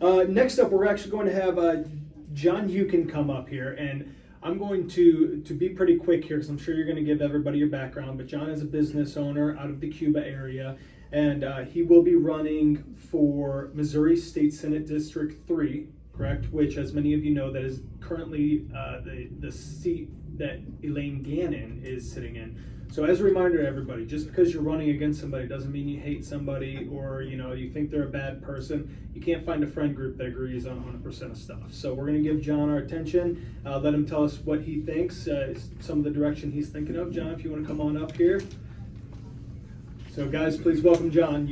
Next up, we're actually going to have John Hewkin come up here, and I'm going to be pretty quick here because I'm sure you're going to give everybody your background. But John is a business owner out of the Cuba area, and he will be running for Missouri State Senate District 3, correct? Which, as many of you know, that is currently the seat that Elaine Gannon is sitting in. So as a reminder to everybody, just because you're running against somebody doesn't mean you hate somebody or you think they're a bad person. You can't find a friend group that agrees on 100% of stuff. So we're going to give John our attention, let him tell us what he thinks, some of the direction he's thinking of. John, if you want to come on up here. So guys, please welcome John.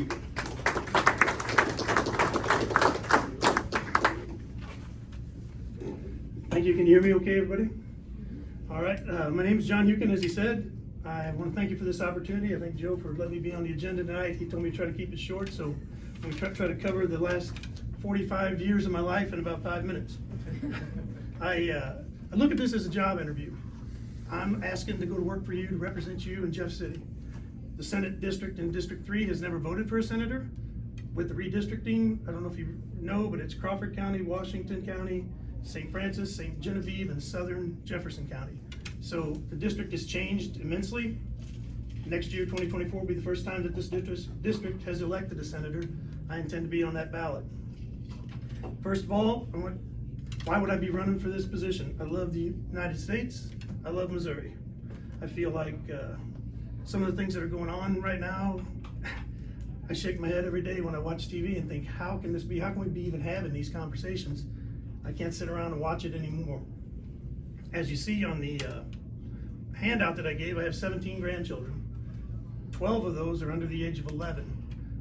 Thank you. Can you hear me okay, everybody? All right. My name is John Hewkin, as he said. I want to thank you for this opportunity. I thank Joe for letting me be on the agenda tonight. He told me to try to keep it short, so I'm going to try to cover the last 45 years of my life in about 5 minutes. I look at this as a job interview. I'm asking to go to work for you, to represent you in Jeff City. The Senate district in District 3 has never voted for a senator. With the redistricting, I don't know if you know, but it's Crawford County, Washington County, St. Francis, St. Genevieve, and Southern Jefferson County. So the district has changed immensely. Next year, 2024, will be the first time that this district has elected a senator. I intend to be on that ballot. First of all, why would I be running for this position? I love the United States. I love Missouri. I feel like some of the things that are going on right now, I shake my head every day when I watch TV and think, how can this be? How can we be even having these conversations? I can't sit around and watch it anymore. As you see on the handout that I gave, I have 17 grandchildren. 12 of those are under the age of 11.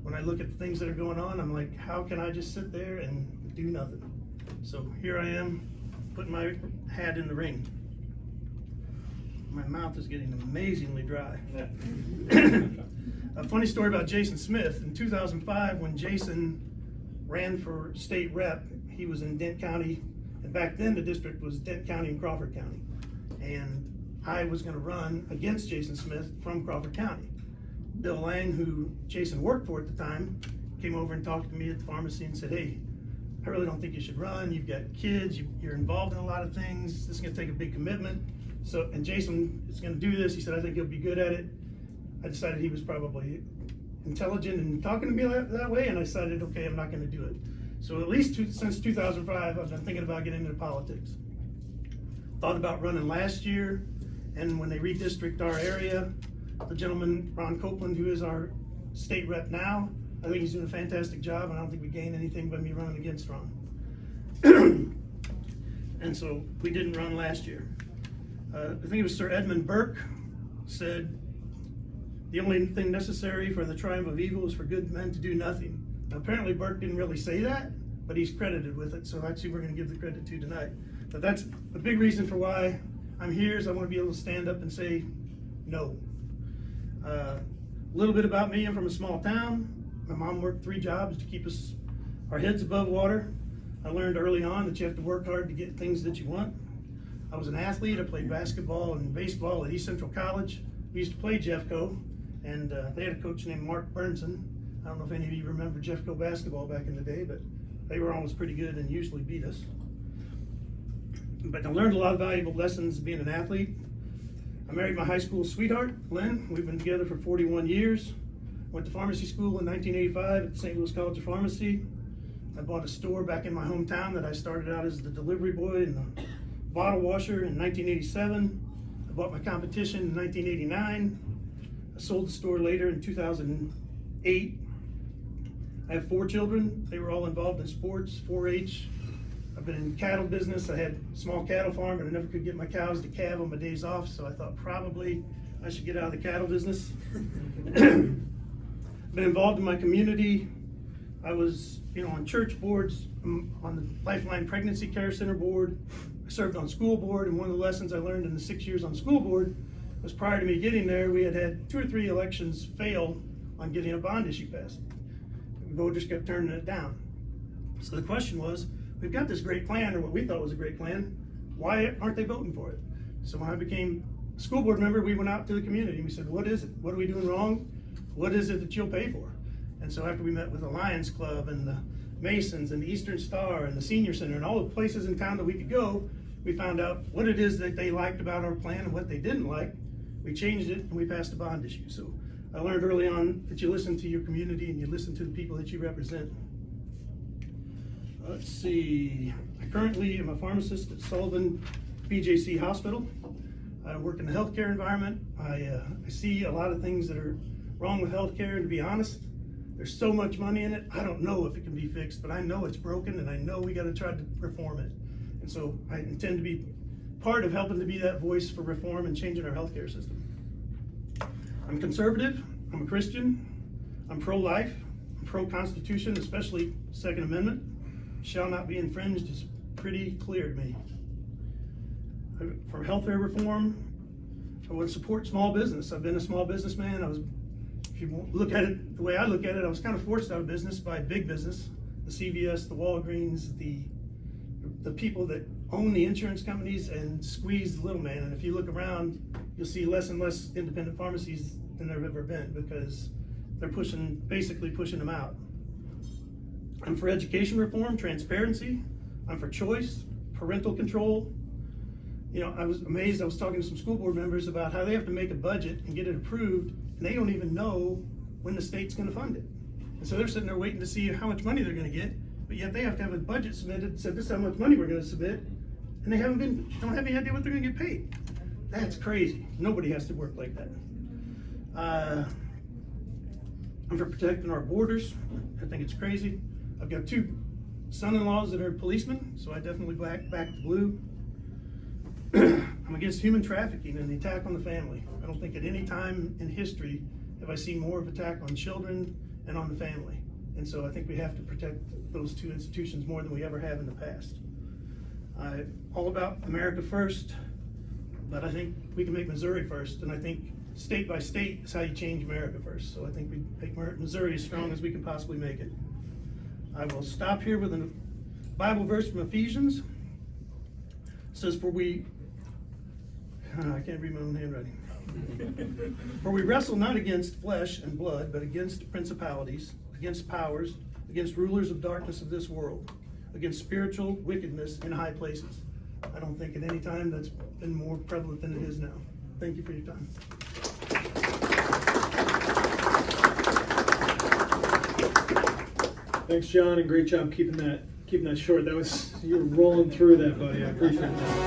When I look at the things that are going on, I'm like, how can I just sit there and do nothing? So here I am, putting my hat in the ring. My mouth is getting amazingly dry. A funny story about Jason Smith. In 2005, when Jason ran for state rep, he was in Dent County, and back then the district was Dent County and Crawford County. And I was going to run against Jason Smith from Crawford County. Bill Lang, who Jason worked for at the time, came over and talked to me at the pharmacy and said, hey, I really don't think you should run. You've got kids, you're involved in a lot of things. This is going to take a big commitment. So, and Jason is going to do this. He said, I think he'll be good at it. I decided he was probably intelligent and talking to me that way, and I decided, okay, I'm not going to do it. So at least since 2005, I've been thinking about getting into politics. Thought about running last year, and when they redistrict our area, the gentleman, Ron Copeland, who is our state rep now, I think he's doing a fantastic job, and I don't think we gain anything by me running against Ron. And so we didn't run last year. I think it was Sir Edmund Burke said, the only thing necessary for the triumph of evil is for good men to do nothing. Now, apparently Burke didn't really say that, but he's credited with it, so that's who we're going to give the credit to tonight. But that's a big reason for why I'm here, is I want to be able to stand up and say no. A little bit about me: I'm from a small town. My mom worked 3 jobs to keep our heads above water. I learned early on that you have to work hard to get things that you want. I was an athlete. I played basketball and baseball at East Central College. We used to play Jeffco, and they had a coach named Mark Burnson. I don't know if any of you remember Jeffco basketball back in the day, but they were always pretty good and usually beat us. But I learned a lot of valuable lessons being an athlete. I married my high school sweetheart, Lynn. We've been together for 41 years. Went to pharmacy school in 1985 at the St. Louis College of Pharmacy. I bought a store back in my hometown that I started out as the delivery boy and the bottle washer in 1987. I bought my competition in 1989. I sold the store later in 2008. I have 4 children. They were all involved in sports, 4-H. I've been in cattle business. I had a small cattle farm, but I never could get my cows to calve on my days off, so I thought probably I should get out of the cattle business. Been involved in my community. I was, on church boards, on the Lifeline Pregnancy Care Center board. I served on school board, and one of the lessons I learned in the 6 years on school board was, prior to me getting there, we had 2 or 3 elections fail on getting a bond issue passed. The voters kept turning it down. So the question was, we've got this great plan, or what we thought was a great plan. Why aren't they voting for it? So when I became a school board member, we went out to the community and we said, what is it? What are we doing wrong? What is it that you'll pay for? And so after we met with the Lions Club and the Masons and the Eastern Star and the Senior Center and all the places in town that we could go, we found out what it is that they liked about our plan and what they didn't like. We changed it and we passed a bond issue. So I learned early on that you listen to your community and you listen to the people that you represent. Let's see, I currently am a pharmacist at Sullivan BJC Hospital. I work in the healthcare environment. I see a lot of things that are wrong with healthcare, and to be honest, there's so much money in it, I don't know if it can be fixed, but I know it's broken and I know we gotta try to reform it. And so I intend to be part of helping to be that voice for reform and changing our healthcare system. I'm conservative, I'm a Christian, I'm pro-life, I'm pro-Constitution, especially Second Amendment. Shall not be infringed is pretty clear to me. For healthcare reform, I would support small business. I've been a small businessman. If you look at it the way I look at it, I was kind of forced out of business by big business, the CVS, the Walgreens, the people that own the insurance companies and squeeze the little man. And if you look around, you'll see less and less independent pharmacies than there have ever been because they're basically pushing them out. I'm for education reform, transparency. I'm for choice, parental control. You know, I was amazed, I was talking to some school board members about how they have to make a budget and get it approved, and they don't even know when the state's gonna fund it. And so they're sitting there waiting to see how much money they're gonna get, but yet they have to have a budget submitted that said this is how much money we're gonna submit, and they don't have any idea what they're gonna get paid. That's crazy. Nobody has to work like that. I'm for protecting our borders. I think it's crazy. I've got 2 son-in-laws that are policemen, so I definitely back the blue. I'm against human trafficking and the attack on the family. I don't think at any time in history have I seen more of attack on children and on the family. And so I think we have to protect those 2 institutions more than we ever have in the past. I'm all about America first, but I think we can make Missouri first, and I think state by state is how you change America first. So I think we make Missouri as strong as we can possibly make it. I will stop here with a Bible verse from Ephesians. It says, I can't read my own handwriting. For we wrestle not against flesh and blood, but against principalities, against powers, against rulers of darkness of this world, against spiritual wickedness in high places. I don't think at any time that's been more prevalent than it is now. Thank you for your time. Thanks, John, and great job keeping that short. You were rolling through that, buddy. I appreciate that.